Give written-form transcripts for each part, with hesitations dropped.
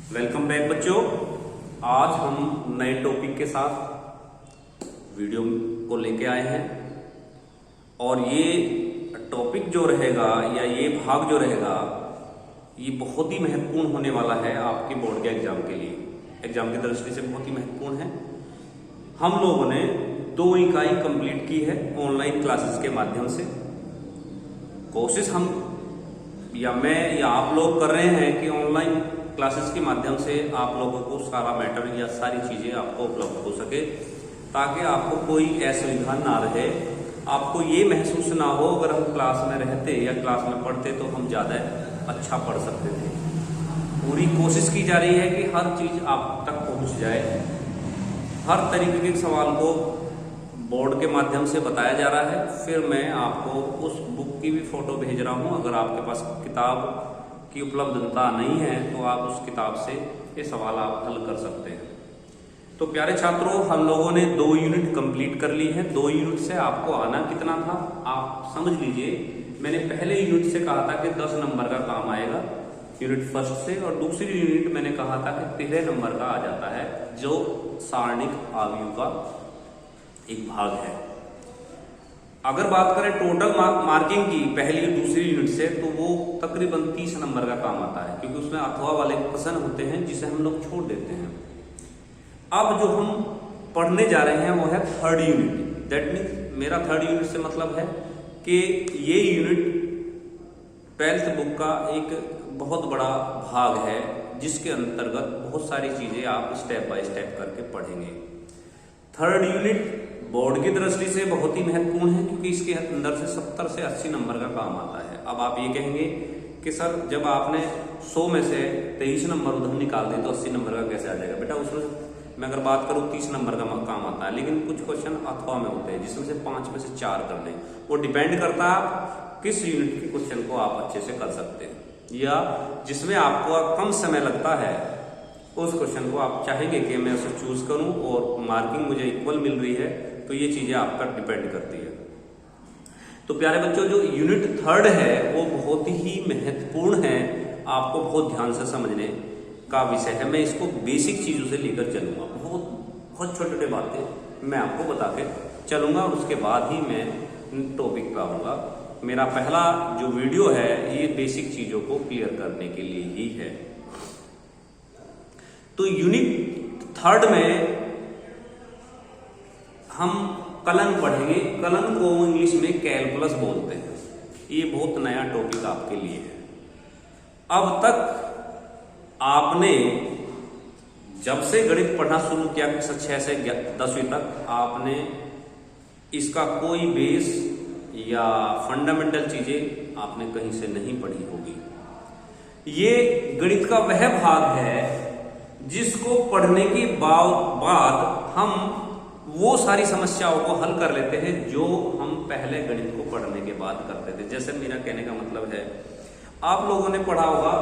Welcome back बच्चों। आज हम नए टॉपिक के साथ वीडियो को लेके आए हैं और ये टॉपिक जो रहेगा या ये भाग जो रहेगा ये बहुत ही महत्वपूर्ण होने वाला है आपके बोर्ड के एग्जाम के लिए। एग्जाम की दृष्टि से बहुत ही महत्वपूर्ण है। हम लोगों ने 2 इकाई कंप्लीट की है ऑनलाइन क्लासेस के माध्यम से। कोशिश हम या मैं या आप लोग कर रहे हैं कि ऑनलाइन क्लासेस के माध्यम से आप लोगों को सारा मैटर या सारी चीजें आपको उपलब्ध हो सके, ताकि आपको कोई असुविधा ना रहे, आपको ये महसूस ना हो अगर हम क्लास में रहते या क्लास में पढ़ते तो हम ज़्यादा अच्छा पढ़ सकते थे। पूरी कोशिश की जा रही है कि हर चीज़ आप तक पहुंच जाए। हर तरीके के सवाल को बोर्ड के माध्यम से बताया जा रहा है। फिर मैं आपको उस बुक की भी फोटो भेज रहा हूँ। अगर आपके पास किताब की उपलब्धता नहीं है तो आप उस किताब से ये सवाल आप हल कर सकते हैं। तो प्यारे छात्रों, हम लोगों ने 2 यूनिट कंप्लीट कर ली है। 2 यूनिट से आपको आना कितना था आप समझ लीजिए। मैंने पहले यूनिट से कहा था कि 10 नंबर का काम आएगा यूनिट फर्स्ट से, और दूसरी यूनिट मैंने कहा था कि 13 नंबर का आ जाता है, जो सारणिक अवयव का एक भाग है। अगर बात करें टोटल मार्किंग की पहली और दूसरी यूनिट से, तो वो तकरीबन 30 नंबर का काम आता है, क्योंकि उसमें अथवा वाले क्वेश्चन होते हैं जिसे हम लोग छोड़ देते हैं। अब जो हम पढ़ने जा रहे हैं वो है 3rd यूनिट। दैट मीन्स मेरा 3rd यूनिट से मतलब है कि ये यूनिट 12th बुक का एक बहुत बड़ा भाग है, जिसके अंतर्गत बहुत सारी चीजें आप स्टेप बाय स्टेप करके पढ़ेंगे। 3rd यूनिट बोर्ड की दृष्टि से बहुत ही महत्वपूर्ण है, क्योंकि इसके अंदर से 70 से 80 नंबर का काम आता है। अब आप ये कहेंगे कि सर जब आपने 100 में से 23 नंबर उधर निकाल दिए तो 80 नंबर का कैसे आ जाएगा? बेटा उसमें मैं अगर बात करूं 30 नंबर का काम आता है, लेकिन कुछ क्वेश्चन अथवा में होते हैं जिसमें से 5 में से 4 कर लें। वो डिपेंड करता है आप किस यूनिट के क्वेश्चन को आप अच्छे से कर सकते हैं, या जिसमें आपको कम समय लगता है उस क्वेश्चन को आप चाहेंगे कि मैं उसे चूज करूं और मार्किंग मुझे इक्वल मिल रही है, तो ये चीजें आप पर डिपेंड करती है। तो प्यारे बच्चों, जो यूनिट 3rd है वो बहुत ही महत्वपूर्ण है, आपको बहुत ध्यान से समझने का विषय है। मैं इसको बेसिक चीजों से लेकर चलूंगा, बहुत छोटे छोटे बातें मैं आपको बता के चलूंगा, और उसके बाद ही मैं टॉपिक पे आऊंगा। मेरा पहला जो वीडियो है ये बेसिक चीजों को क्लियर करने के लिए ही है। तो यूनिट 3rd में हम कलन पढ़ेंगे। कलन को इंग्लिश में कैलकुलस बोलते हैं। ये बहुत नया टॉपिक आपके लिए है। अब तक आपने जब से गणित पढ़ना शुरू किया, कक्षा 6 से 10वीं तक, आपने इसका कोई बेस या फंडामेंटल चीजें आपने कहीं से नहीं पढ़ी होगी। ये गणित का वह भाग है जिसको पढ़ने के बाद हम वो सारी समस्याओं को हल कर लेते हैं जो हम पहले गणित को पढ़ने के बाद करते थे। जैसे मेरा कहने का मतलब है, आप लोगों ने पढ़ा होगा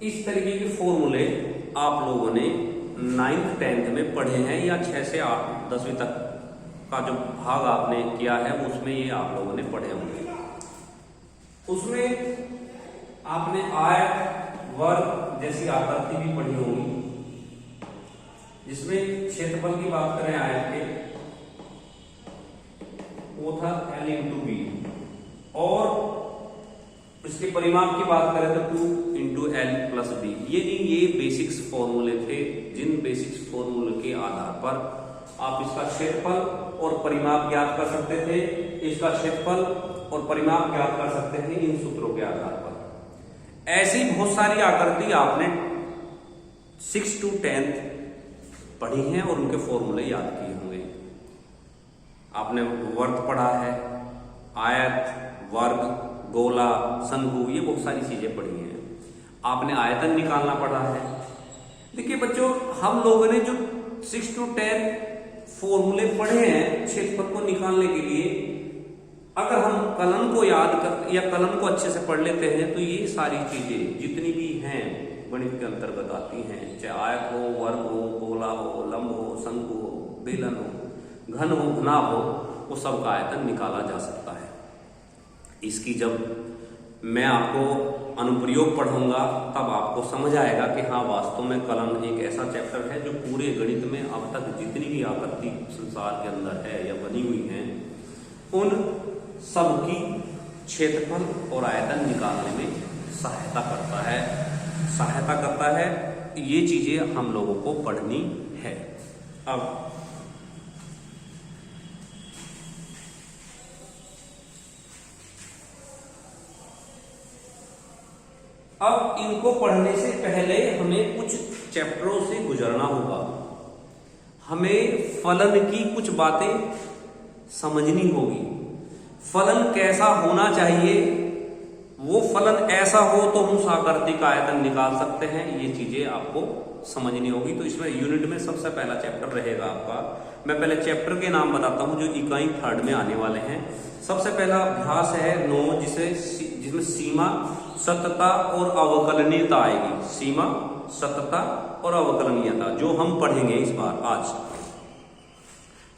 इस तरीके के फॉर्मूले आप लोगों ने 9th 10th में पढ़े हैं, या 6 से 10वीं तक का जो भाग आपने किया है उसमें ये आप लोगों ने पढ़े होंगे। उसमें आपने आयत वर्ग जैसी आकृति भी पढ़ी होगी, जिसमें क्षेत्रफल की बात करें आयत के, वो था L × B, और इसके परिमाप की बात करें तो 2 × L + B। ये बेसिक्स फॉर्मूले थे, जिन बेसिक्स फॉर्मूले के आधार पर आप इसका क्षेत्रफल और परिमाप ज्ञात कर सकते थे। इसका क्षेत्रफल और परिमाप ज्ञात कर सकते थे इन सूत्रों के आधार पर। ऐसी बहुत सारी आकृति आपने 6 to 10th पढ़ी हैं और उनके फॉर्मूले याद किए होंगे। आपने वर्ग पढ़ा है, आयत, वर्ग, गोला, शंकु, ये बहुत सारी चीजें पढ़ी हैं। आपने आयतन निकालना पड़ा है। देखिए बच्चों, हम लोगों ने जो 6 to 10 फॉर्मूले पढ़े हैं क्षेत्रफल को निकालने के लिए। अगर हम कलन को याद कर या कलन को अच्छे से पढ़ लेते हैं तो ये सारी चीजें जितनी भी हैं गणित के अंतर्गत आती हैं, चाहे आयत हो, वर्ग हो, गोला हो, लंब हो, शंकु हो, बेलन हो, घन हो, घनाभ हो, वो सब का आयतन निकाला जा सकता है। इसकी जब मैं आपको अनुप्रयोग पढ़ूंगा तब आपको समझ आएगा कि हाँ वास्तव में कलन एक ऐसा चैप्टर है जो पूरे गणित में अब तक जितनी भी आपत्ति संसार के अंदर है या बनी हुई हैं उन सबकी क्षेत्रफल और आयतन निकालने में सहायता करता है। ये चीजें हम लोगों को पढ़नी है। अब इनको पढ़ने से पहले हमें कुछ चैप्टरों से गुजरना होगा। हमें फलन की कुछ बातें समझनी होगी। फलन कैसा होना चाहिए, वो फलन ऐसा हो तो हम साकर्तिक आयतन निकाल सकते हैं, ये चीजें आपको समझनी होगी। तो इसमें यूनिट में सबसे पहला चैप्टर रहेगा आपका। मैं पहले चैप्टर के नाम बताता हूं जो इकाई 3rd में आने वाले हैं। सबसे पहला अभ्यास है 9 जिसमें सीमा, सतता और अवकलनीयता आएगी। सीमा, सतता और अवकलनीयता जो हम पढ़ेंगे इस बार आज।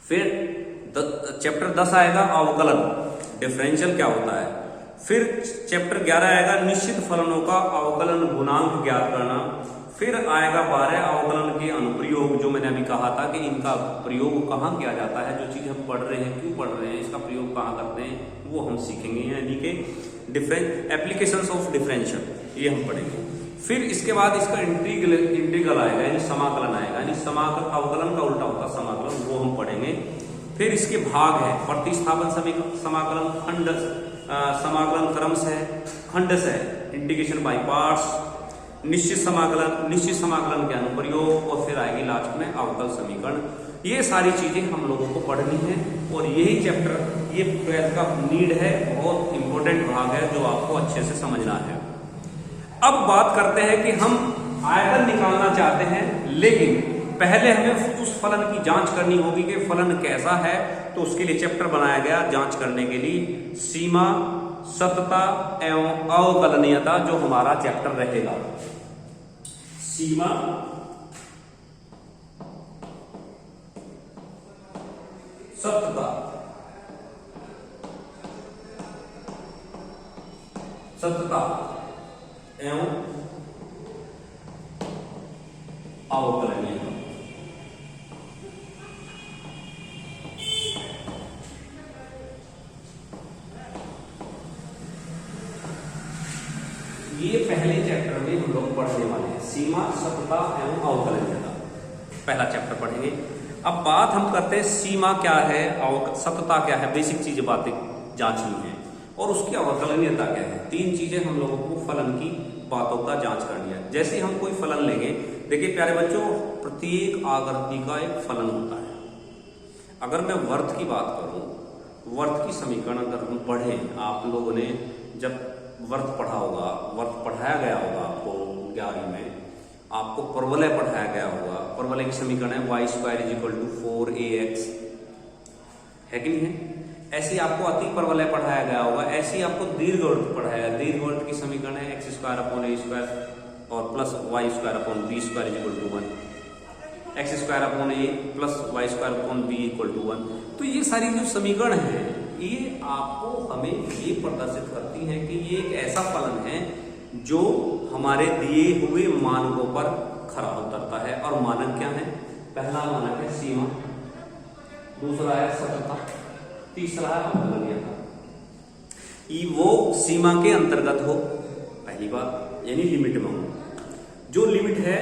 फिर चैप्टर 10 आएगा अवकलन, डिफरेंशियल क्या होता है। फिर चैप्टर 11 आएगा निश्चित फलनों का अवकलन गुणांक ज्ञात करना। फिर आएगा 12 अवकलन के अनुप्रयोग, जो मैंने अभी कहा था कि इनका प्रयोग कहाँ किया जाता है, जो चीज हम पढ़ रहे हैं क्यों पढ़ रहे हैं, इसका प्रयोग कहाँ करते हैं, वो हम सीखेंगे। यानी कि एप्लीकेशंस ऑफ डिफरेंशियल ये हम पढ़ेंगे। फिर इसके बाद इसका इंटीग्रल आएगा, यानी समाकलन आएगा, यानी समाकलन अवकलन का उल्टा होता है समाकलन, वो हम पढ़ेंगे। फिर इसके भाग है प्रतिस्थापन समाकलन, खंड समाकलन क्रमश है, खंडश है, इंटीग्रेशन बाय पार्ट्स, निश्चित समाकलन के अनुप्रयोग, और फिर आएगी लास्ट में अवकल समीकरण। ये सारी चीजें हम लोगों को पढ़नी है और यही चैप्टर ये 12th का नीड है, बहुत इंपॉर्टेंट भाग है जो आपको अच्छे से समझना है। अब बात करते हैं कि हम आयतन निकालना चाहते हैं, लेकिन पहले हमें उस फलन की जांच करनी होगी कि फलन कैसा है। तो उसके लिए चैप्टर बनाया गया जांच करने के लिए, सीमा, सतता एवं अवकलनीयता, जो हमारा चैप्टर रहेगा। सीमा, सतता एवं अवकलनीयता। ये पहले चैप्टर में हम लोग पढ़ने वाले हैं, सीमा, सतता एवं अवकलनीयता पहला चैप्टर पढ़ेंगे। अब बात हम करते हैं सीमा क्या है, सतता क्या है, बेसिक चीजें बातें जांचनी है, और उसकी अवकलनीयता क्या है। 3 चीजें हम लोगों को फलन की बातों का जांच करनी है। जैसे हम कोई फलन लेंगे, देखिए प्यारे बच्चों, प्रत्येक आकृति का एक फलन होता है। अगर मैं वर्त की बात करूं, वर्त की समीकरण अगर हम पढ़ें, आप लोगों ने जब वर्त पढ़ा होगा, वर्त पढ़ाया गया होगा आपको 11वीं में, आपको परवलय पढ़ाया गया होगा। परवलय की समीकरण है y² = 4ax, है कि नहीं है। ऐसी आपको अति परवलय पढ़ाया गया होगा, ऐसी आपको दीर्घवृत्त पढ़ाया गया। दीर्घवृत्त की समीकरण है x² / a² और plus y² / b² = 1, x² / a plus y² / b = 1। तो ये सारी जो समीकरण है ये आपको हमें ये प्रदर्शित करती है कि ये एक ऐसा फलन है जो हमारे दिए हुए मानकों पर खरा उतरता है। और मानक क्या है? पहला मानक है सीमा, दूसरा है सतता, तीसरा है अवकलनीयता। वो सीमा के अंतर्गत हो, पहली बात, यानी लिमिट में हो। जो लिमिट है,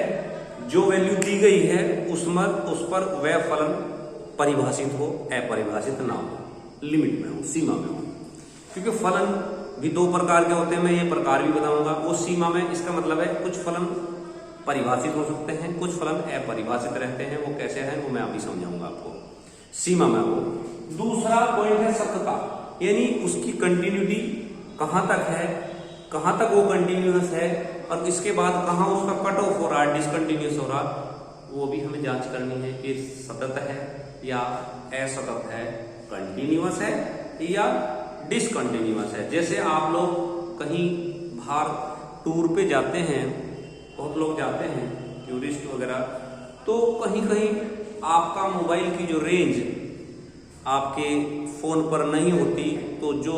जो वैल्यू दी गई है उस पर वह फलन परिभाषित हो, अपरिभाषित ना हो, लिमिट में हो, सीमा में हो। क्योंकि फलन भी 2 प्रकार के होते हैं, मैं ये प्रकार भी बताऊंगा। वो सीमा में, इसका मतलब है कुछ फलन परिभाषित हो सकते हैं, कुछ फलन अपरिभाषित रहते हैं। वो कैसे हैं वो मैं अभी समझाऊंगा आपको। सीमा में हो। दूसरा पॉइंट है सतता, यानी उसकी कंटिन्यूटी कहां तक है, कहां तक वो कंटिन्यूअस है, और इसके बाद कहां उसका कट ऑफ हो रहा है, डिसकंटिन्यूअस हो रहा, वो भी हमें जांच करनी है कि सतत है या असतत है, कंटिन्यूअस है या डिसकंटिन्यूअस है। जैसे आप लोग कहीं बाहर टूर पे जाते हैं, बहुत लोग जाते हैं टूरिस्ट वगैरह, तो कहीं कहीं आपका मोबाइल की जो रेंज आपके फोन पर नहीं होती, तो जो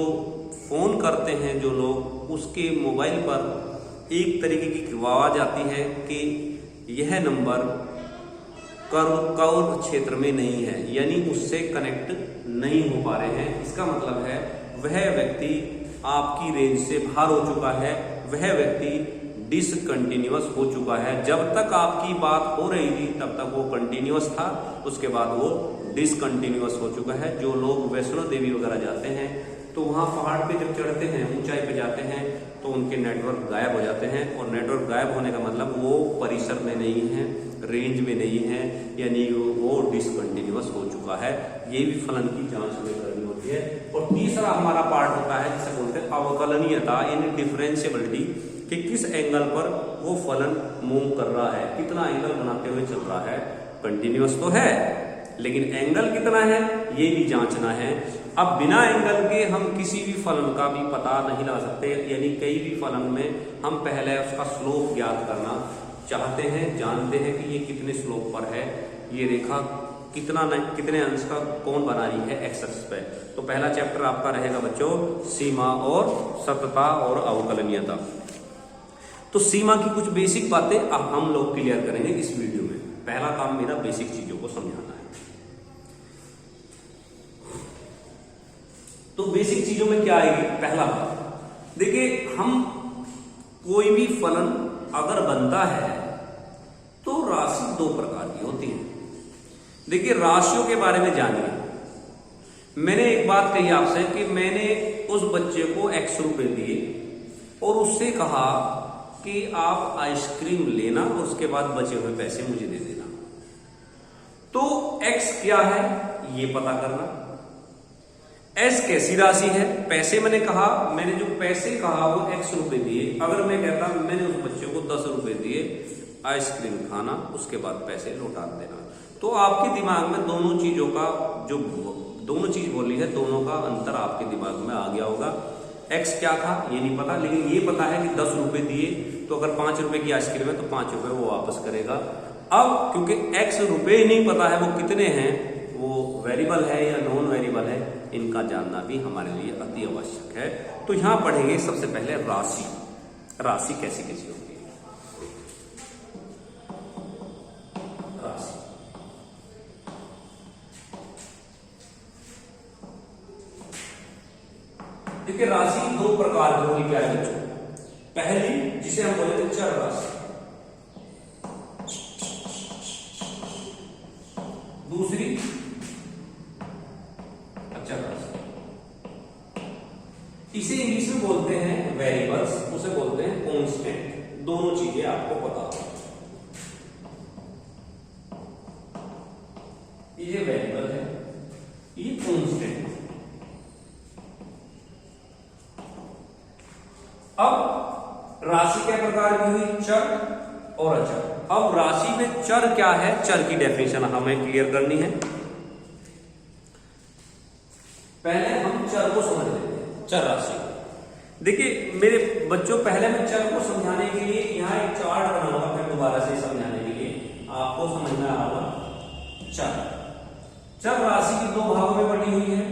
फोन करते हैं जो लोग, उसके मोबाइल पर एक तरीके की आवाज आती है कि यह नंबर कवर क्षेत्र में नहीं है, यानी उससे कनेक्ट नहीं हो पा रहे हैं। इसका मतलब है वह व्यक्ति आपकी रेंज से बाहर हो चुका है, वह व्यक्ति डिसकंटिन्यूअस हो चुका है। जब तक आपकी बात हो रही थी तब तक वो कंटिन्यूअस था, उसके बाद वो डिसकंटिन्यूअस हो चुका है। जो लोग वैष्णो देवी वगैरह जाते हैं तो वहाँ पहाड़ पे जब चढ़ते हैं, ऊंचाई पे जाते हैं, तो उनके नेटवर्क गायब हो जाते हैं, और नेटवर्क गायब होने का मतलब वो परिसर में नहीं है, रेंज में नहीं है, यानी वो डिसकंटिन्यूअस हो चुका है। ये भी फलन की जांच हमें करनी होती है। और तीसरा हमारा पार्ट होता है जिसे बोलते हैं अवकलनीयता, यानी डिफरेंशिएबिलिटी, कि किस एंगल पर वो फलन मूव कर रहा है, कितना एंगल बनाते हुए चल रहा है। कंटिन्यूअस तो है लेकिन एंगल कितना है ये भी जांचना है। अब बिना एंगल के हम किसी भी फलन का भी पता नहीं लगा सकते, यानी कई भी फलन में हम पहले उसका स्लोप ज्ञात करना चाहते हैं, जानते हैं कि ये कितने स्लोप पर है, ये रेखा कितने अंश का कौन बना रही है एक्स एक्सिस पे। तो पहला चैप्टर आपका रहेगा बच्चों सीमा और सततता और अवकलनीयता। तो सीमा की कुछ बेसिक बातें अब हम लोग क्लियर करेंगे इस वीडियो में। पहला काम मेरा बेसिक चीजों को समझाना है। तो बेसिक चीजों में क्या आएगी? पहला बात देखिए, हम कोई भी फलन अगर बनता है तो राशि दो प्रकार की होती है। देखिए राशियों के बारे में जानिए। मैंने एक बात कही आपसे कि मैंने उस बच्चे को x रुपए दिए और उससे कहा कि आप आइसक्रीम लेना और उसके बाद बचे हुए पैसे मुझे दे देना। तो x क्या है ये पता करना, s कैसी राशि है, पैसे मैंने कहा, मैंने जो पैसे कहा वो x रुपए दिए। अगर मैं कहता मैंने उस बच्चे को 10 रुपए दिए, आइसक्रीम खाना, उसके बाद पैसे लौटा देना, तो आपके दिमाग में दोनों चीजों का जो दोनों चीज बोली है दोनों का अंतर आपके दिमाग में आ गया होगा। x क्या था ये नहीं पता, लेकिन ये पता है कि 10 रुपए दिए तो अगर 5 रुपए की आइसक्रीम है तो 5 रुपए वो वापस करेगा। अब क्योंकि x रुपए ही नहीं पता है वो कितने हैं, वो वेरिएबल है या नॉन वेरिएबल है, इनका जानना भी हमारे लिए अति आवश्यक है। तो यहां पढ़ेंगे सबसे पहले राशि। राशि कैसी कैसी होती है? राशि देखिए, राशि दो प्रकार की होगी प्यारे बच्चों। पहली जिसे हम बोले थे चर राशि, दूसरी अचर राशि। इसे इंग्लिश में बोलते हैं वेरिएबल्स, उसे बोलते हैं कांस्टेंट। दोनों चीजें आपको पता हो, ये वेरिएबल है, ये कांस्टेंट। अब राशि के प्रकार की हुई चर और अचर। अब राशि में चर क्या है, चर की डेफिनेशन हमें क्लियर करनी है। पहले हम चर को समझ लेते हैं, चर राशि। देखिए मेरे बच्चों, पहले मैं चर को समझाने के लिए यहां एक चार्ट बनाऊंगा, फिर दोबारा से समझाने के लिए आपको समझना होगा। चर राशि की दो भागों में बटी हुई है।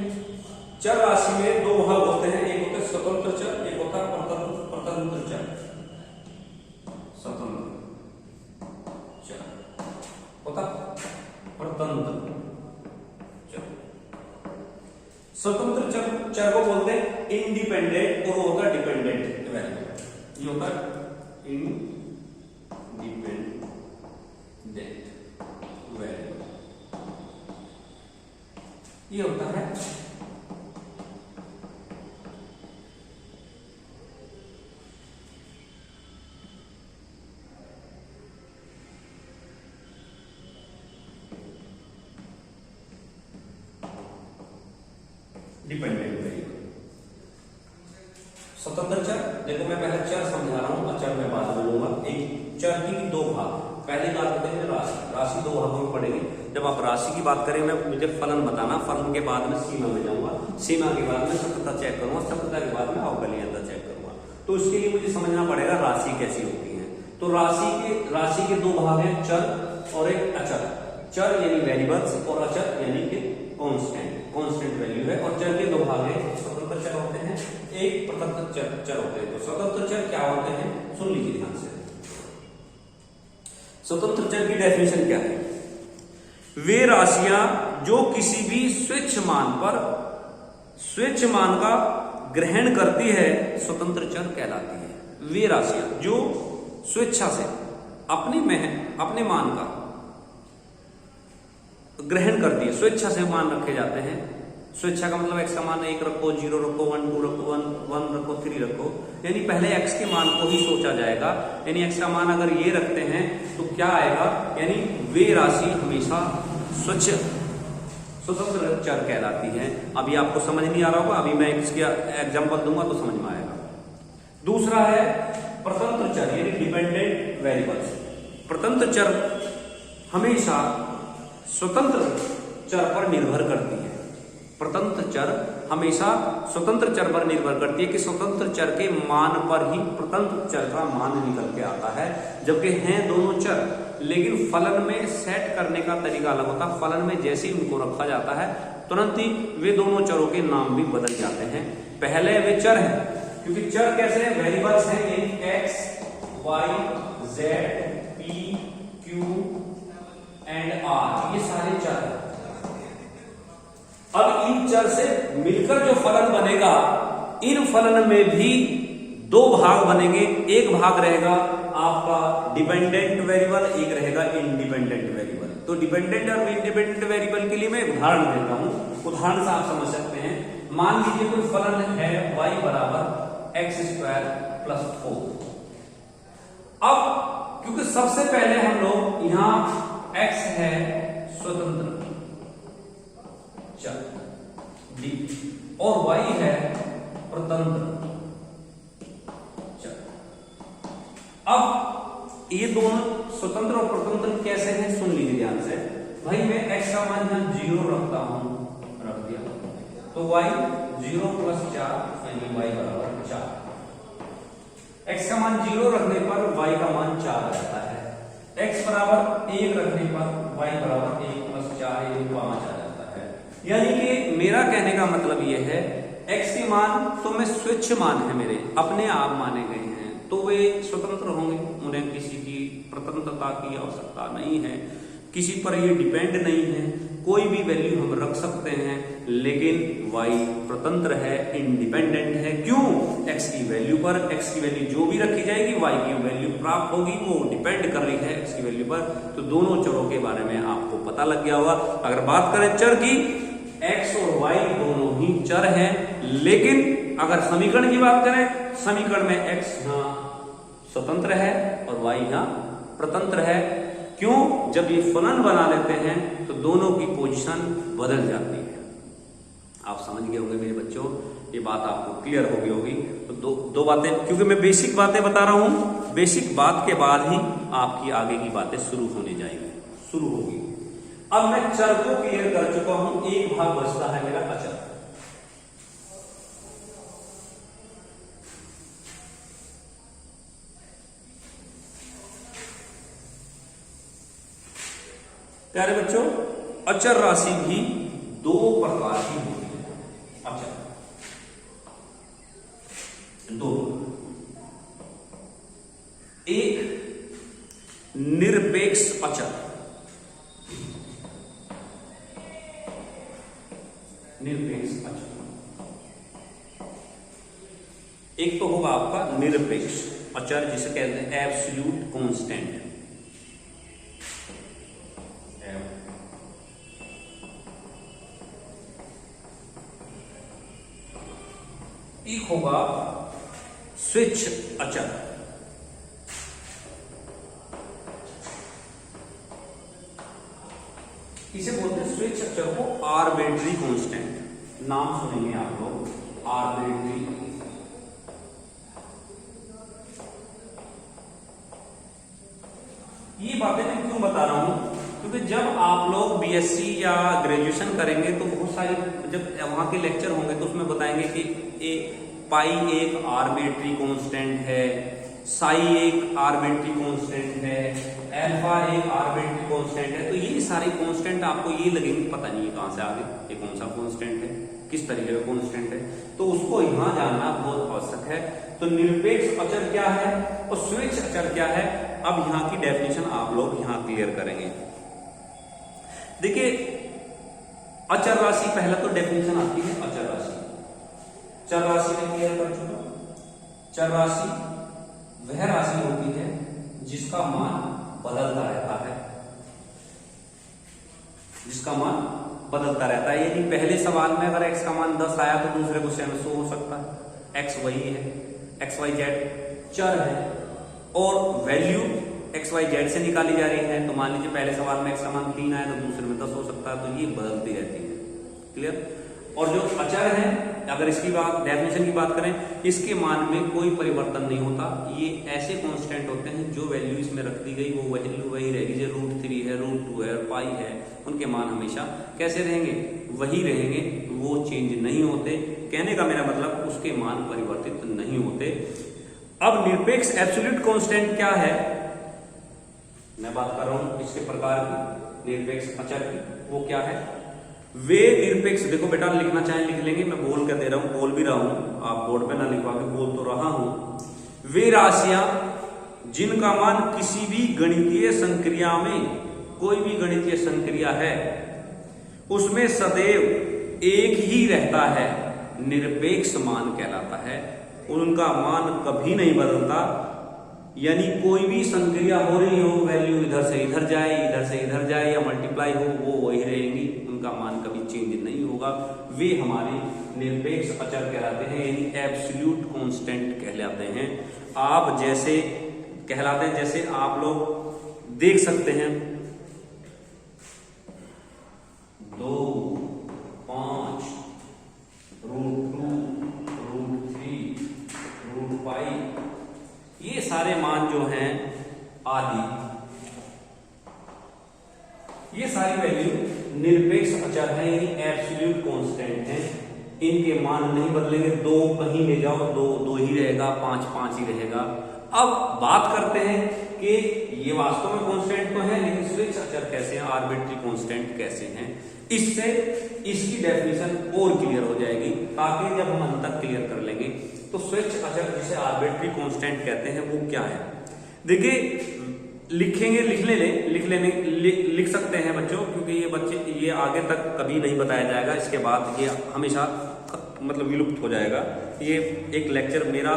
चर राशि में दो भाग होते हैं, एक होता है स्वतंत्र चर, एक होता है परतंत्र चर। स्वतंत्र चर होता परतंत्र चर। स्वतंत्र चर को बोलते हैं इंडिपेंडेंट, और वो होता है डिपेंडेंट वेरिएबल। ये होता है इंडिपेंडेंट वेरिएबल, ये होता है डिपेंडेंट वेरिएबल। स्वतंत्र चर, देखो मैं पहले चर समझा रहा हूं, अचर मैं बाद में बोलूंगा। एक चर की दो भाग, पहली बात होते हैं राशि। राशि दो भागों में पड़ेगी। जब आप राशि की बात करें, मुझे फलन बताना, फलन के बाद में सीमा में जाऊंगा, सीमा के बाद में सत्यता चेक करूंगा, सत्यता के बाद में अवकलनीयता चेक करूंगा। तो इसके लिए मुझे समझना पड़ेगा राशि कैसी होती है। तो राशि के दो भाग हैं, चर और एक अचर। चर यानी वेरिएबल्स और अचर यानी कि कांस्टेंट वैल्यू है। और चर के दो भाग हैं, स्वतंत्र चर होते हैं, एक प्रतंत्र चर होते हैं। तो स्वतंत्र चर क्या होते हैं, सुन लीजिए ध्यान से। स्वतंत्र चर की डेफिनेशन क्या है? वे राशियां जो किसी भी स्वेच्छ मान का ग्रहण करती है स्वतंत्र चर कहलाती है। वे राशियां जो स्वेच्छा से अपने मान का ग्रहण करती है, स्वेच्छा से मान रखे जाते हैं। स्वेच्छा का मतलब x का मान 1 रखो, 0 रखो, 1 2 रखो, 1 रखो, 3 रखो, यानी पहले x के मान को ही सोचा जाएगा। यानी x का मान अगर ये रखते हैं तो क्या आएगा, यानी वे राशि हमेशा स्वतंत्र चर कहलाती है। अभी आपको समझ नहीं आ रहा होगा, अभी मैं इसका एग्जांपल दूंगा तो समझ में आएगा। दूसरा है प्रतंत्र चर यानी डिपेंडेंट वेरिएबल्स। प्रतंत्र चर हमेशा स्वतंत्र चर पर निर्भर करती है। प्रतंत्र चर हमेशा स्वतंत्र चर पर निर्भर करती है कि स्वतंत्र चर के मान पर ही प्रतंत्र चर का मान निकल के आता है। जबकि हैं दोनों चर, लेकिन फलन में सेट करने का तरीका अलग होता है। फलन में जैसे ही उनको रखा जाता है तुरंत ही वे दोनों चरों के नाम भी बदल जाते हैं। पहले वे चर हैं, क्योंकि चर कैसे हैं, वेरिएबल्स हैं, यानी x, y, z, p, q and r, ये सारे चर हैं। अब इन चर से मिलकर जो फलन बनेगा, इन फलन में भी दो भाग बनेंगे। एक भाग रहेगा आपका डिपेंडेंट वेरिएबल, एक रहेगा इंडिपेंडेंट वेरिएबल। तो डिपेंडेंट और इंडिपेंडेंट वेरिएबल के लिए मैं उदाहरण देता हूं, उदाहरण से आप समझ सकते हैं। मान लीजिए कोई फलन है y बराबर x² + 4। अब क्योंकि सबसे पहले हम लोग यहां x है स्वतंत्र चर D और y है प्रतंत्र चर। अब ये दोनों स्वतंत्र और प्रतंत्र कैसे हैं, सुन लीजिए ध्यान से। भाई मैं x का मान यहां 0 रखता हूं, रख दिया, तो y 0 + 4 यानी y बराबर 4। x का मान 0 रखने पर y का मान 4 रहता है। x बराबर 1 रखने पर y बराबर 1 + 4 यानी 5 आ जाता है। यानी कि मेरा कहने का मतलब यह है, x के मान तो मैं स्वेच्छ मान है, मेरे अपने आप माने गए हैं, तो वे स्वतंत्र होंगे, उन्हें किसी की प्रतंत्रता की आवश्यकता नहीं है, किसी पर ये डिपेंड नहीं है। कोई भी वैल्यू हम रख सकते हैं, लेकिन y प्रतंत्र है, इंडिपेंडेंट है। क्यों? x की वैल्यू पर, x की वैल्यू जो भी रखी जाएगी y की वैल्यू प्राप्त होगी, वो डिपेंड कर रही है x की वैल्यू पर। तो दोनों चरों के बारे में आपको पता लग गया होगा। अगर बात करें चर की, x और y दोनों ही चर हैं, लेकिन अगर समीकरण की बात करें, समीकरण में x यहां स्वतंत्र है और y यहां प्रतंत्र है। क्यों? जब ये फलन बना लेते हैं तो दोनों की पोजीशन बदल जाती है। आप समझ गए होंगे मेरे बच्चों, ये बात आपको क्लियर हो गई होगी। तो दो बातें, क्योंकि मैं बेसिक बातें बता रहा हूं, बेसिक बात के बाद ही आपकी आगे की बातें शुरू होने जाएंगी, शुरू होगी। अब मैं चर को क्लियर कर चुका हूं, एक भाग बचता है मेरा अचर। प्यारे बच्चों, अचर राशि भी दो प्रकार की होती है। अचर दो, एक निरपेक्ष अचर, निरपेक्ष अचर, एक तो होगा आपका निरपेक्ष अचर जिसे कहते हैं एब्सोल्यूट कांस्टेंट। एक होगा स्विच अचर। इसे बोलते हैं स्विच अचर को आर्बिट्री कांस्टेंट। नाम सुनेंगे आप लोग, आर्बिट्री। ये बातें मैं क्यों बता रहा हूं, क्योंकि जब आप लोग बीएससी या ग्रेजुएशन करेंगे तो बहुत सारे जब वहां के लेक्चर होंगे तो उसमें बताएंगे कि पाई एक आर्बिट्री कांस्टेंट है, साई एक आर्बिट्री कांस्टेंट है, अल्फा एक आर्बिट्री कांस्टेंट है। तो ये सारे कांस्टेंट आपको ये लगेंगे पता नहीं है कहां से आ गए, ये कौन सा कांस्टेंट है, किस तरीके का कांस्टेंट है, तो उसको यहां जानना बहुत आवश्यक है। तो निरपेक्ष अचर क्या है और स्वेच्छ अचर क्या है, अब यहां की डेफिनेशन आप लोग यहां क्लियर करेंगे। देखिए अचर राशि, पहला तो डेफिनेशन आती है अचर राशि। चर राशि में क्लियर कर चुका। चर राशि वह राशि होती है जिसका मान बदलता रहता है, जिसका मान बदलता रहता है। यानी पहले सवाल में अगर x का मान 10 आया तो दूसरे क्वेश्चन में 100 हो सकता है। x वही है, x y z चर है और वैल्यू x y z से निकाली जा रही है। तो मान लीजिए पहले सवाल में x का मान 3 आया तो दूसरे में 10 हो सकता है। तो ये बदलती रहती है। क्लियर। और जो अचर है, अगर इसकी बात डेफिनेशन की बात करें, इसके मान में कोई परिवर्तन नहीं होता। ये ऐसे कांस्टेंट होते हैं जो वैल्यू इसमें रख दी गई वो वैल्यू वही रहेगी। जो √3 है, √2 है, पाई है, उनके मान हमेशा कैसे रहेंगे, वही रहेंगे, वो चेंज नहीं होते। कहने का मेरा मतलब उसके मान परिवर्तित नहीं होते। अब निरपेक्ष एब्सोल्यूट कांस्टेंट क्या है, मैं बात कर रहा हूं इसके प्रकार की, निरपेक्ष अचर की, वो क्या है। वे निरपेक्ष, देखो बेटा लिखना चाहे लिख लेंगे, मैं बोल कर दे रहा हूं, बोल भी रहा हूं, आप बोर्ड पे ना लिखवा के बोल तो रहा हूं। वे राशियां जिनका मान किसी भी गणितीय संक्रिया में, कोई भी गणितीय संक्रिया है उसमें सदैव एक ही रहता है, निरपेक्ष मान कहलाता है। उनका मान कभी नहीं बदलता। यानी कोई भी संक्रिया हो रही हो, वैल्यू इधर से इधर जाए, इधर से इधर जाए, या मल्टीप्लाई हो, वो वही रहेंगी, उनका मान कभी चेंज नहीं होगा। वे हमारे निरपेक्ष अचर कहलाते हैं, यानी एब्सोल्यूट कांस्टेंट कहलाते हैं। आप जैसे कहलाते हैं, जैसे आप लोग देख सकते हैं 2, 5, √2, √3, √5, ये सारे मान जो हैं आदि, ये सारी वैल्यू निरपेक्ष अचर है, यानी एब्सोल्यूट कांस्टेंट है। इनके मान नहीं बदलेंगे। 2 कहीं ले जाओ, 2 ही रहेगा, 5 ही रहेगा। अब बात करते हैं कि ये वास्तव में कांस्टेंट तो है, लेकिन स्वेच्छ अचर कैसे हैं, आर्बिट्री कांस्टेंट कैसे हैं। इससे इसकी डेफिनेशन और क्लियर हो जाएगी, ताकि जब हम अंत तक क्लियर कर लेंगे तो स्वेच्छ अचर जिसे आर्बिट्री कांस्टेंट कहते हैं वो क्या है। देखिए लिखेंगे, लिख सकते हैं बच्चों, क्योंकि ये बच्चे ये आगे तक कभी नहीं बताया जाएगा। इसके बाद ये हमेशा मतलब विलुप्त हो जाएगा। ये एक लेक्चर मेरा,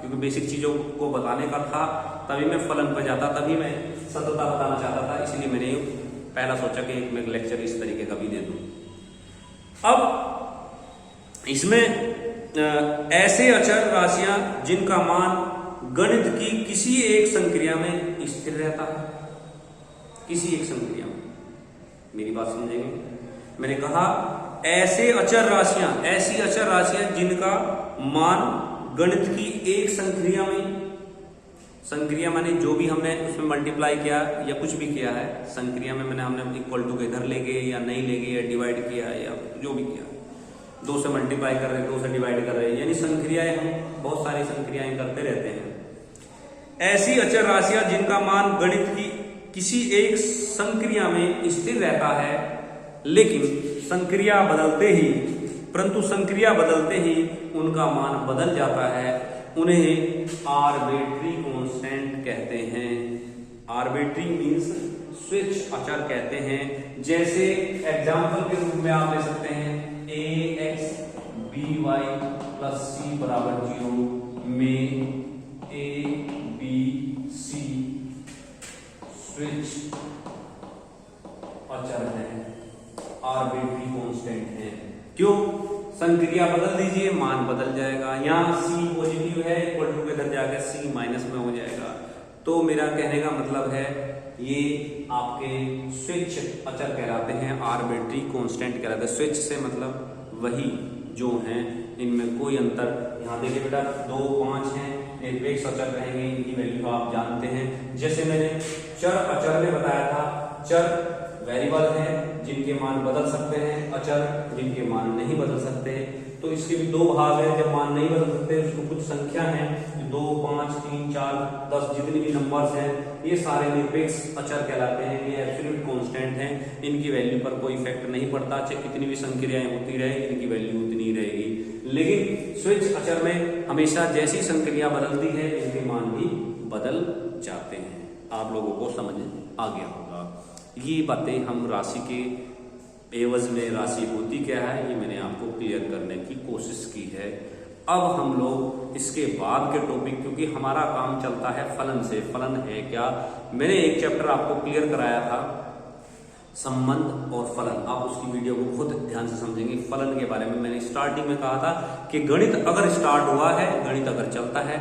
क्योंकि बेसिक चीजों को बताने का था, तभी मैं फलन पर जाता, तभी मैं सतता बताना चाहता था, इसलिए मैंने पहला सोचा कि एक मैं लेक्चर इस तरीके का भी दे दूं। अब इसमें ऐसे अचर राशियां जिनका मान गणित की किसी एक संक्रिया में स्थिर रहता है, किसी एक संक्रिया में, मेरी बात समझेंगे। मैंने कहा ऐसी अचर राशियां जिनका मान गणित की एक संक्रिया में, संक्रिया माने जो भी हमने उसमें मल्टीप्लाई किया या कुछ भी किया है, संक्रिया में मैंने हमने इक्वल टू के इधर ले गए या नहीं ले गए, या डिवाइड किया या जो भी किया, 2 से मल्टीप्लाई कर रहे, 2 से डिवाइड कर रहे, यानी संक्रियाएं हम बहुत सारी संक्रियाएं करते रहते हैं। ऐसी अचर राशियां जिनका मान गणित की किसी एक संक्रिया में स्थिर रहता है, लेकिन संक्रिया बदलते ही उनका मान बदल जाता है, उन्हें आर्बिट्री कांस्टेंट कहते हैं। आर्बिट्री मींस स्वेच्छ अचर कहते हैं। जैसे एग्जाम्पल के रूप में आप ले सकते हैं ax by + c = 0 में a b c स्वेच्छ अचर है, आर्बिट्री कांस्टेंट है। क्यों? संक्रिया बदल दीजिए, मान बदल जाएगा। यहाँ c पॉजिटिव है, इक्वल टू के इधर जाकर c माइनस में हो जाएगा। तो मेरा कहने का मतलब है ये आपके स्वेच्छ अचर कहलाते हैं, आर्बिट्री कांस्टेंट कहलाते हैं। स्वेच्छ से मतलब वही जो हैं, इनमें कोई अंतर, यहाँ देखिए बेटा 2, 5 हैं, निरपेक्ष अचर रहेंगे, इनकी वैल्यू आप जानते हैं। जैसे मैंने चर अचर में बताया था चर वेरिएबल हैं जिनके मान बदल सकते हैं, अचर जिनके मान नहीं बदल सकते। तो इसके भी दो भाग हैं, जब मान नहीं बदल सकते उसको कुछ संख्या है 2, 5, 3, 4, 10 जितने भी नंबर्स हैं ये सारे निरपेक्ष अचर कहलाते हैं। ये एब्सोल्यूट कांस्टेंट हैं, इनकी वैल्यू पर कोई इफेक्ट नहीं पड़ता, चाहे कितनी भी संक्रियाएं होती रहे इनकी वैल्यू उतनी ही रहेगी। लेकिन स्विच अचर में हमेशा जैसी संक्रिया बदलती है इनके मान भी बदल जाते हैं। आप लोगों को समझ आ गया होगा। ये बातें हम राशि के एवज में राशि होती क्या है ये मैंने आपको क्लियर करने की कोशिश की है। अब हम लोग इसके बाद के टॉपिक, क्योंकि हमारा काम चलता है फलन से, फलन है क्या, मैंने एक चैप्टर आपको क्लियर कराया था संबंध और फलन, आप उसकी वीडियो को खुद ध्यान से समझेंगे। फलन के बारे में मैंने स्टार्टिंग में कहा था कि गणित अगर स्टार्ट हुआ है, गणित अगर चलता है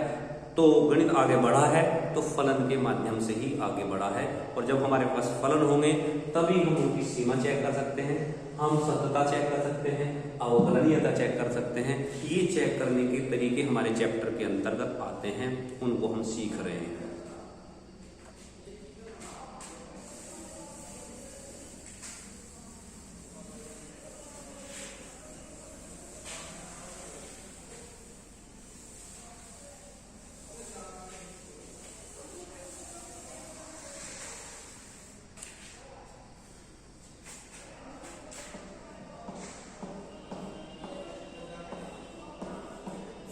तो गणित आगे बढ़ा है तो फलन के माध्यम से ही आगे बढ़ा है। और जब हमारे पास फलन होंगे तभी हम उनकी सीमा चेक कर सकते हैं, हम सत्यता चेक कर सकते हैं, अवकलनीयता चेक कर सकते हैं। ये चेक करने के तरीके हमारे चैप्टर के अंतर्गत आते हैं, उनको हम सीख रहे हैं।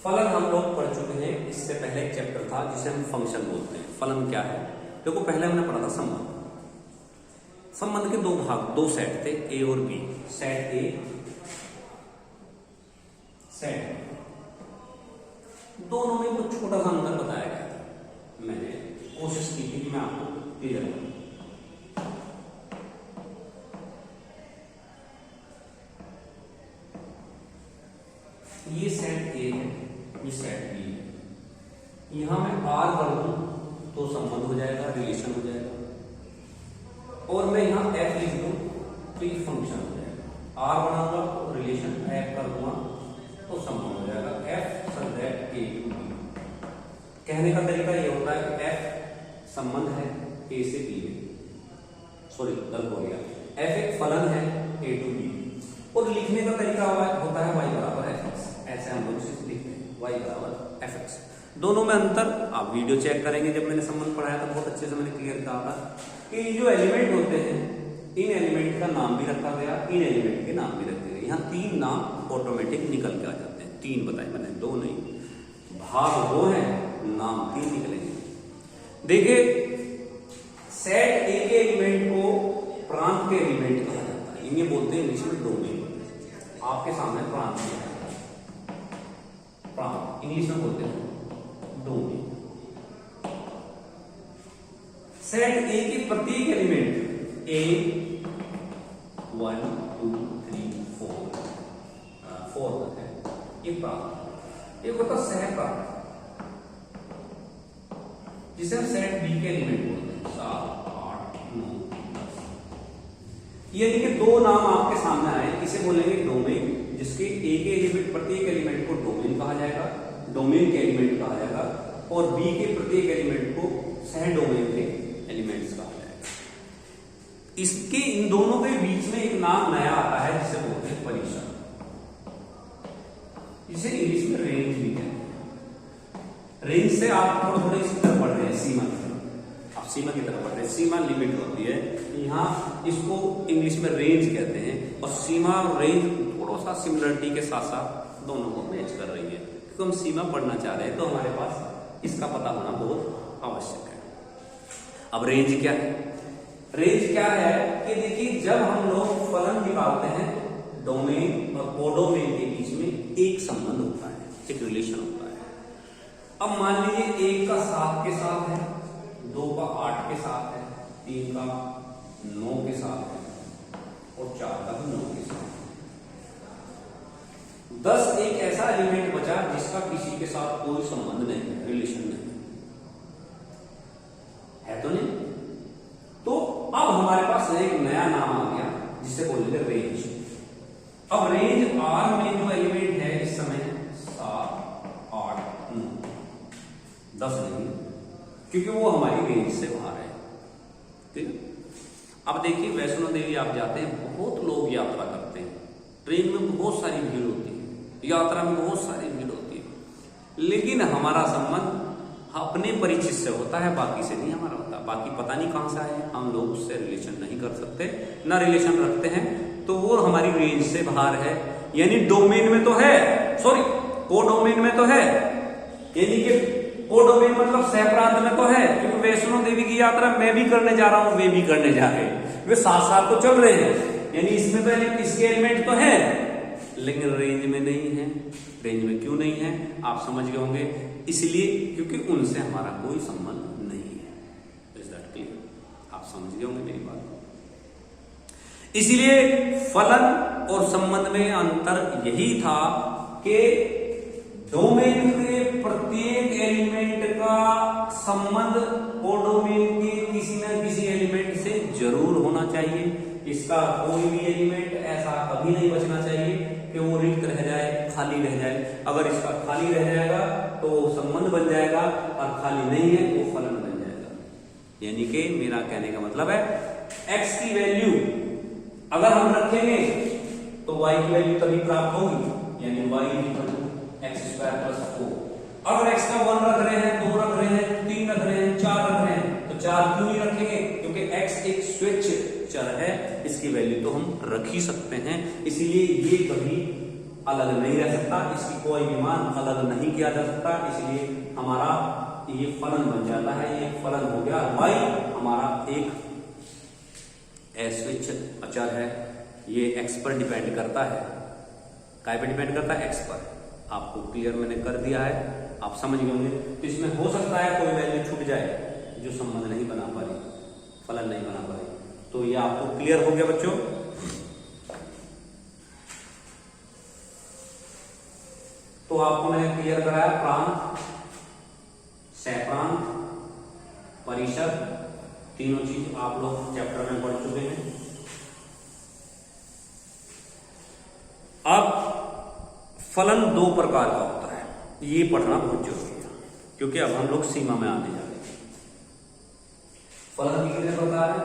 फलन हम लोग पढ़ चुके हैं, इससे पहले एक चैप्टर था जिसे हम फंक्शन बोलते हैं। फलन क्या है देखो, पहले हमने पढ़ा था संबंध। संबंध के दो भाग, दो सेट थे ए और बी। सेट ए, सेट, दोनों में कुछ छोटा सा अंतर बताया गया था। मैंने कोशिश की थी कि मैं आपको क्लियर करूं। ये सेट ए है, ये सेट बी है। यहां मैं आर कर दूं तो संबंध हो जाएगा, रिलेशन हो जाएगा। और मैं यहां एफ लिख दूं तो ये फंक्शन हो जाएगा। आर बनाऊंगा तो रिलेशन, एफ कर दूंगा तो संबंध हो जाएगा। F such that A to B. कहने का तरीका ये होता है कि एफ संबंध है ए से बी में, सॉरी गलत हो गया, एफ एक फलन है ए टू बी। और लिखने का तरीका होता है वाई बराबर एफ एक्स। ऐसे हम लोग सिर्फ लिखते हैं y बराबर एफ एक्स। दोनों में अंतर आप वीडियो चेक करेंगे, जब मैंने संबंध पढ़ाया था बहुत अच्छे से मैंने क्लियर कहा था कि जो एलिमेंट होते हैं इन एलिमेंट का नाम भी रखा गया, इन एलिमेंट के नाम भी रखे गए। यहाँ 3 नाम ऑटोमेटिक निकल के आ जाते हैं। 3 बताए मैंने, 2 नहीं। भाग 2 है, नाम 3 निकलेंगे। देखिए सेट ए के एलिमेंट को प्रांत के एलिमेंट कहा जाता है, इन्हें बोलते हैं इंग्लिश में डोमेन। आपके सामने प्रांत है, प्रांत इंग्लिश में बोलते हैं डोमेन। सेट ए के प्रत्येक एलिमेंट ए 1 2 3 4 तक है, ये प्रांत। एक होता सह प्रांत जिसे हम सेट बी के एलिमेंट बोलते हैं, 7 8 9 10। ये देखिए 2 नाम आपके सामने आए, इसे बोलेंगे डोमेन, जिसके ए के एलिमेंट प्रत्येक एलिमेंट को डोमेन कहा जाएगा, डोमेन के एलिमेंट कहा जाएगा। और बी के प्रत्येक एलिमेंट को सह डोमेन के एलिमेंट्स कहा जाएगा। इसके इन दोनों के बीच में एक नाम नया आता है जिसे बोलते हैं परिसर, इसे इंग्लिश में रेंज भी कहते हैं। रेंज से आप थोड़ा थोड़ा इसी तरह पढ़ रहे हैं, सीमा की तरफ, आप सीमा की तरफ पढ़ रहे हैं। सीमा लिमिट होती है, यहाँ इसको इंग्लिश में रेंज कहते हैं। और सीमा और रेंज थोड़ा सा सिमिलरिटी के साथ साथ दोनों को मैच कर रही है, क्योंकि हम सीमा पढ़ना चाह रहे हैं तो हमारे पास इसका पता होना बहुत आवश्यक है। अब रेंज क्या है? रेंज क्या है कि देखिए जब हम लोग फलन निकालते हैं तो डोमेन और कोडोमेन के बीच में एक संबंध होता है, एक रिलेशन होता है। अब मान लीजिए 1 का 7 के साथ है, 2 का 8 के साथ है, 3 का 9 के साथ है और 4 का भी 9 के साथ है। 10 एक ऐसा एलिमेंट बचा जिसका किसी के साथ कोई संबंध नहीं, रिलेशन नहीं है, तो नहीं। तो अब हमारे पास एक नया नाम आ गया जिसे बोलेंगे रेंज। अब रेंज आर में जो एलिमेंट है इस समय 7 8 9 10 नहीं, क्योंकि वो हमारी रेंज से बाहर है, ठीक है। अब देखिए वैष्णो देवी आप जाते हैं, बहुत लोग यात्रा करते हैं, ट्रेन में बहुत सारी भीड़ होती है, यात्रा में बहुत सारी भीड़ होती है, लेकिन हमारा संबंध अपने परिचित से होता है, बाकी से नहीं हमारा होता। बाकी पता नहीं कहां से आए, हम लोग उससे रिलेशन नहीं कर सकते, ना रिलेशन रखते हैं, तो वो हमारी रेंज से बाहर है, यानी डोमेन में तो है, सॉरी कोडोमेन में तो है, यानी कि कोडोमेन मतलब सह प्रांत में तो है, क्योंकि वैष्णो देवी की यात्रा मैं भी करने जा रहा हूं, वे भी करने जा रहे हैं, वे साथ साथ तो चल रहे हैं, यानी इसमें तो इसके एलिमेंट तो है, लेकिन रेंज में नहीं है। रेंज में क्यों नहीं है आप समझ गए होंगे, इसलिए क्योंकि उनसे हमारा कोई संबंध नहीं है। Is that clear? आप समझ गए होंगे मेरी बात। इसलिए फलन और संबंध में अंतर यही था कि डोमेन के प्रत्येक एलिमेंट का संबंध कोडोमेन के किसी न किसी एलिमेंट से जरूर होना चाहिए। इसका कोई भी एलिमेंट ऐसा कभी नहीं बचना चाहिए कि वो रिक्त रह जाए, खाली रह जाए। अगर इसका खाली रह जाएगा तो संबंध बन जाएगा, और खाली नहीं है वो फलन बन जाएगा। यानी कि मेरा कहने का मतलब है x की वैल्यू अगर हम रखेंगे तो y की वैल्यू तभी प्राप्त होगी, यानी y x स्क्वायर प्लस 4। अगर x का 1 रख रहे हैं, 2 रख रहे हैं, 3 रख रहे हैं, 4 रख रहे हैं, तो 4 क्यों नहीं रखेंगे? क्योंकि x एक स्वेच्छ चर है, इसकी वैल्यू तो हम रख ही सकते हैं, इसीलिए ये कभी अलग नहीं रह सकता, इसकी कोई भी मान अलग नहीं किया जा सकता, इसलिए हमारा ये फलन बन जाता है। ये फलन हो गया y हमारा एक अस्वेच्छ अचर है, ये x पर डिपेंड करता है। काय पर डिपेंड करता है? x पर। आपको क्लियर मैंने कर दिया है, आप समझ गए होंगे। तो इसमें हो सकता है कोई वैल्यू छूट जाए जो संबंध नहीं बना पा रही, फलन नहीं बना पा रही, तो ये आपको क्लियर हो गया बच्चों। तो आपको मैंने क्लियर कराया प्रांत, सहप्रांत, परिषद, तीनों चीज आप लोग चैप्टर में पढ़ चुके हैं। अब फलन 2 प्रकार का होता है, ये पढ़ना बहुत जरूरी है, क्योंकि अब हम लोग सीमा में आने जा रहे हैं। फलन कितने प्रकार है?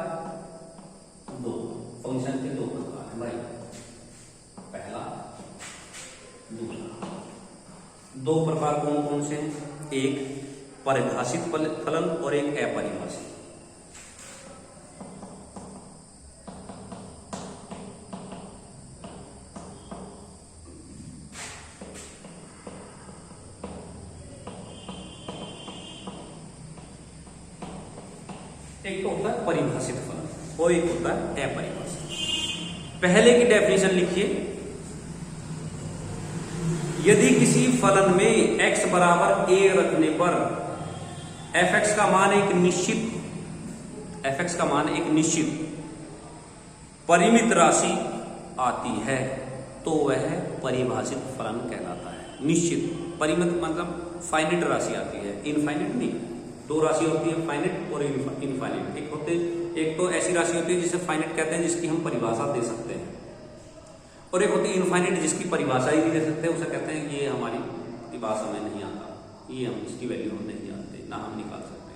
2। फंक्शन के 2 प्रकार है भाई, पहला, दूसरा। 2 प्रकार कौन कौन से हैं? एक परिभाषित फलन और एक अपरिभाषित। एक तो होता है परिभाषित फलन और एक होता है अपरिभाषित। पहले की डेफिनेशन लिखिए, यदि किसी फलन में x बराबर a रखने पर fx का मान एक निश्चित परिमित राशि आती है तो वह परिभाषित फलन कहलाता है। निश्चित, परिमित मतलब फाइनिट राशि आती है, इनफाइनिट नहीं। 2 राशि होती है, फाइनिट और इनफाइनिट। एक तो ऐसी राशि होती है जिसे फाइनिट कहते हैं, जिसकी हम परिभाषा दे सकते हैं, और एक होती है इनफाइनिट जिसकी परिभाषा ही नहीं दे सकते, उसे कहते हैं ये हमारी परिभाषा में नहीं आता, ये हम इसकी वैल्यू हम नहीं जानते, ना हम निकाल सकते।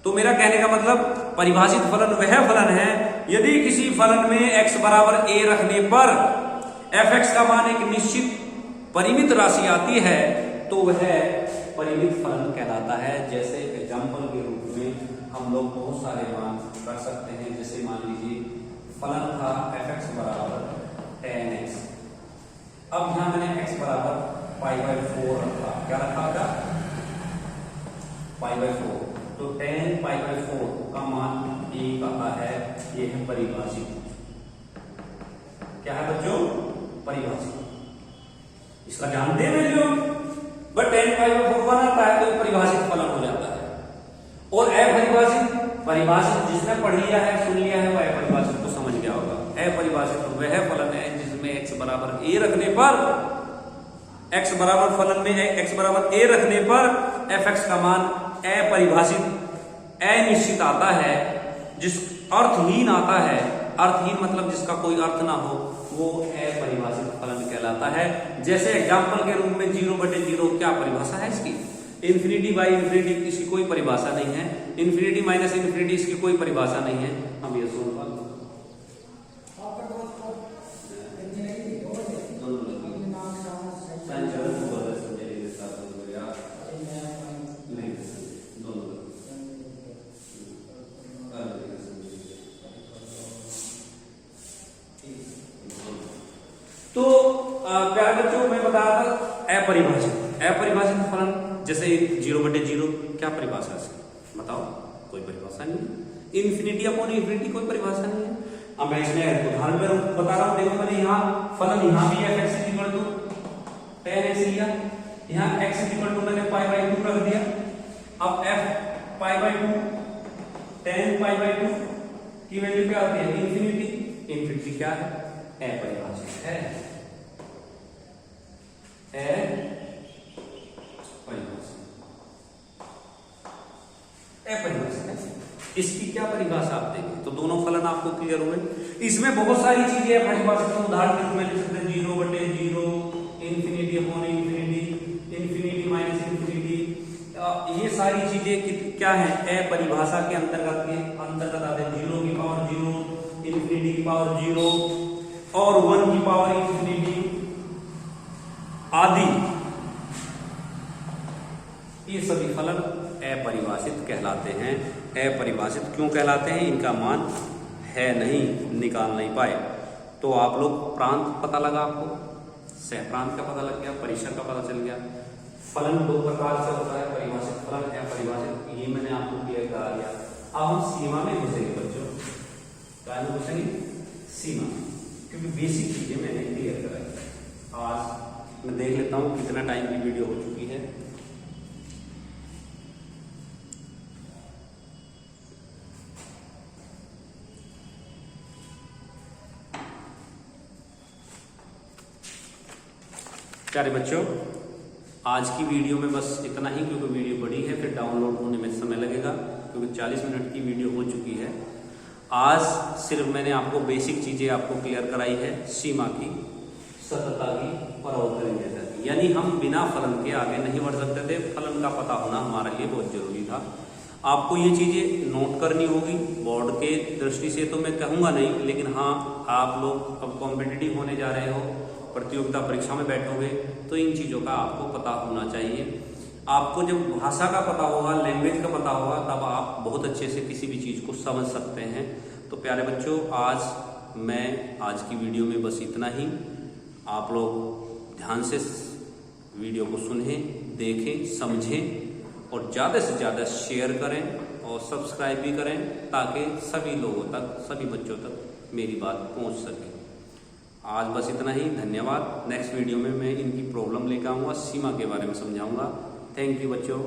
तो मेरा कहने का मतलब परिभाषित फलन वह फलन है यदि किसी फलन में x बराबर a रखने पर fx का मान एक निश्चित परिमित राशि आती है तो वह परिमित फलन कहलाता है। जैसे एग्जाम्पल के रूप में हम लोग बहुत सारे मान रख सकते हैं, जैसे मान लीजिए फलन था fx बराबर 10x। अब यहां मैंने x बराबर π/4 रखा, क्या रखा था? π/4। तो 10π/4 का मान 1 आता है, ये है परिभाषित। क्या है बच्चों? परिभाषित। इसका जानते हैं जो बट 10π/4 आता है तो परिभाषित फलन हो जाता है। और परिभाषित जिसने पढ़ लिया है, सुन लिया है, वो अपरिभाषित को समझ गया होगा। अपरिभाषित वह फलन है जिसमें x बराबर a रखने पर x बराबर फलन में x बराबर a रखने पर fx का मान अपरिभाषित, अनिश्चित आता है, जिस अर्थहीन आता है। अर्थहीन मतलब जिसका कोई अर्थ ना हो, वो अपरिभाषित फलन कहलाता है। जैसे एग्जाम्पल के रूप में 0/0 क्या परिभाषा है इसकी? इन्फिनिटी बाई इन्फिनिटी इसकी कोई परिभाषा नहीं है, इन्फिनिटी माइनस इन्फिनिटी इसकी कोई परिभाषा नहीं है। हम ये सोल्व कर तो प्यारे बच्चों मैं बता रहा था अपरिभाषित फलन जैसे 0/0 क्या परिभाषा है बताओ? कोई परिभाषा नहीं। इन्फिनिटी अपॉन इन्फिनिटी कोई परिभाषा नहीं है। अब मैं इसमें उदाहरण में बता रहा हूं, देखो मैंने यहाँ फलन यहाँ भी f(x = 10x) लिया, यहाँ x = मैंने π/2 रख दिया। अब f π/2 10 π/2 की वैल्यू क्या होती है? इन्फिनिटी क्या है? अपरिभाषित है, अपरिभाषित। इसकी क्या परिभाषा आप देखें तो दोनों फलन आपको क्लियर हुए। इसमें बहुत सारी चीजें अपरिभाषित हैं, उदाहरण के रूप में लिख सकते हैं 0/0, infinity upon infinity, infinity minus infinity. ये सारी चीजें क्या है? अपरिभाषा के अंतर्गत आते हैं। 0 की पावर 0, इन्फिनिटी की पावर 0 और 1 की पावर इन्फिनिटी आदि, ये सभी फलन अपरिभाषित कहलाते हैं। अपरिभाषित क्यों कहलाते हैं? इनका मान है नहीं, निकाल नहीं पाए। तो आप लोग प्रांत पता लगा, आपको सह प्रांत का पता लग गया, परिसर का पता चल गया। फलन दो प्रकार से होता है, परिभाषित फलन, अपरिभाषित, ये मैंने आपको क्लियर करा दिया। अब हम सीमा में घुसेंगे बच्चों, क्या में घुसेंगे? सीमा, क्योंकि बेसिक चीजें मैंने क्लियर कराई। आज मैं देख लेता हूं कितना टाइम की वीडियो हो चुकी है। प्यारे बच्चों, आज की वीडियो में बस इतना ही, क्योंकि वीडियो बड़ी है, फिर डाउनलोड होने में समय लगेगा, क्योंकि 40 मिनट की वीडियो हो चुकी है। आज सिर्फ मैंने आपको बेसिक चीजें आपको क्लियर कराई है, सीमा की, सततता की और अवतरणीयता की। यानी हम बिना फलन के आगे नहीं बढ़ सकते थे, फलन का पता होना हमारे लिए बहुत जरूरी था। आपको ये चीजें नोट करनी होगी। बोर्ड के दृष्टि से तो मैं कहूँगा नहीं, लेकिन हाँ, आप लोग अब कॉम्पिटिटिव होने जा रहे हो, प्रतियोगिता परीक्षा में बैठोगे, तो इन चीजों का आपको पता होना चाहिए। आपको जब भाषा का पता होगा, लैंग्वेज का पता होगा, तब आप बहुत अच्छे से किसी भी चीज को समझ सकते हैं। तो प्यारे बच्चों, आज की वीडियो में बस इतना ही। आप लोग ध्यान से वीडियो को सुनें, देखें, समझें और ज्यादा से ज्यादा शेयर करें और सब्सक्राइब भी करें, ताकि सभी लोगों तक, सभी बच्चों तक मेरी बात पहुंच सके। आज बस इतना ही, धन्यवाद। नेक्स्ट वीडियो में मैं इनकी प्रॉब्लम लेकर आऊँगा, सीमा के बारे में समझाऊंगा। थैंक यू बच्चों।